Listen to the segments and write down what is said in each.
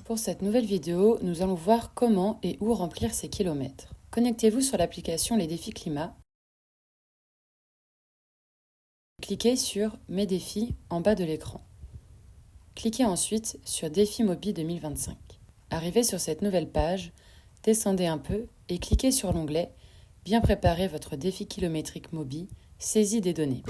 Pour cette nouvelle vidéo, nous allons voir comment et où remplir ces kilomètres. Connectez-vous sur l'application Les Défis Climat. Cliquez sur Mes défis en bas de l'écran. Cliquez ensuite sur Défi Mobi 2025. Arrivé sur cette nouvelle page, descendez un peu et cliquez sur l'onglet Bien préparer votre défi kilométrique Mobi, saisie des données.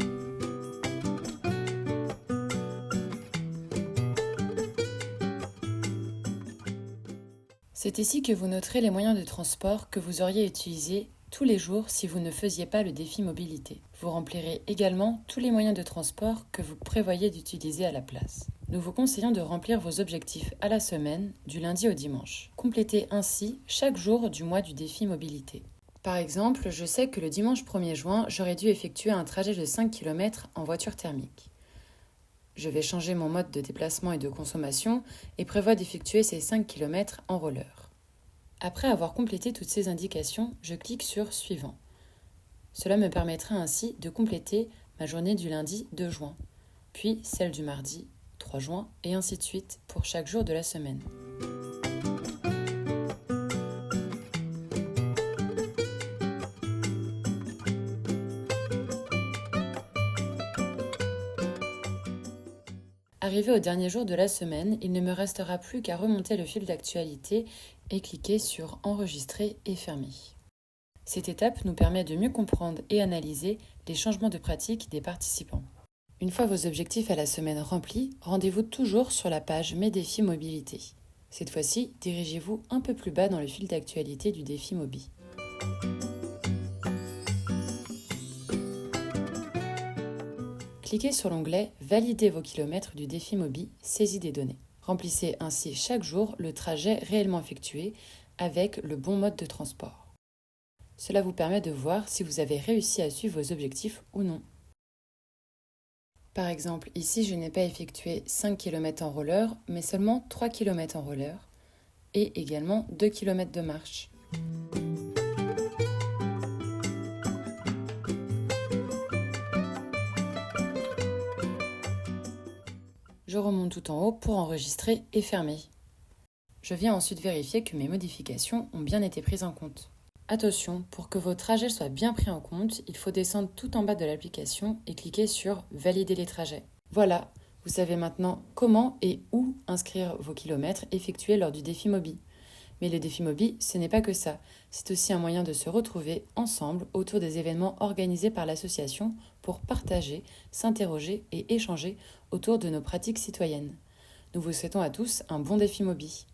C'est ici que vous noterez les moyens de transport que vous auriez utilisés tous les jours si vous ne faisiez pas le défi mobilité. Vous remplirez également tous les moyens de transport que vous prévoyez d'utiliser à la place. Nous vous conseillons de remplir vos objectifs à la semaine, du lundi au dimanche. Complétez ainsi chaque jour du mois du défi mobilité. Par exemple, je sais que le dimanche 1er juin, j'aurais dû effectuer un trajet de 5 km en voiture thermique. Je vais changer mon mode de déplacement et de consommation et prévois d'effectuer ces 5 km en roller. Après avoir complété toutes ces indications, je clique sur Suivant. Cela me permettra ainsi de compléter ma journée du lundi 2 juin, puis celle du mardi 3 juin et ainsi de suite pour chaque jour de la semaine. Arrivé au dernier jour de la semaine, il ne me restera plus qu'à remonter le fil d'actualité et cliquer sur Enregistrer et fermer. Cette étape nous permet de mieux comprendre et analyser les changements de pratique des participants. Une fois vos objectifs à la semaine remplis, rendez-vous toujours sur la page Mes défis mobilité. Cette fois-ci, dirigez-vous un peu plus bas dans le fil d'actualité du défi Mobi. Cliquez sur l'onglet « Valider vos kilomètres du défi Mobi, saisie des données ». Remplissez ainsi chaque jour le trajet réellement effectué avec le bon mode de transport. Cela vous permet de voir si vous avez réussi à suivre vos objectifs ou non. Par exemple, ici, je n'ai pas effectué 5 km en roller, mais seulement 3 km en roller et également 2 km de marche. Je remonte tout en haut pour enregistrer et fermer. Je viens ensuite vérifier que mes modifications ont bien été prises en compte. Attention, pour que vos trajets soient bien pris en compte, il faut descendre tout en bas de l'application et cliquer sur « Valider les trajets ». Voilà, vous savez maintenant comment et où inscrire vos kilomètres effectués lors du défi Mobi. Mais le défi Mobi, ce n'est pas que ça, c'est aussi un moyen de se retrouver ensemble autour des événements organisés par l'association pour partager, s'interroger et échanger autour de nos pratiques citoyennes. Nous vous souhaitons à tous un bon défi Mobi.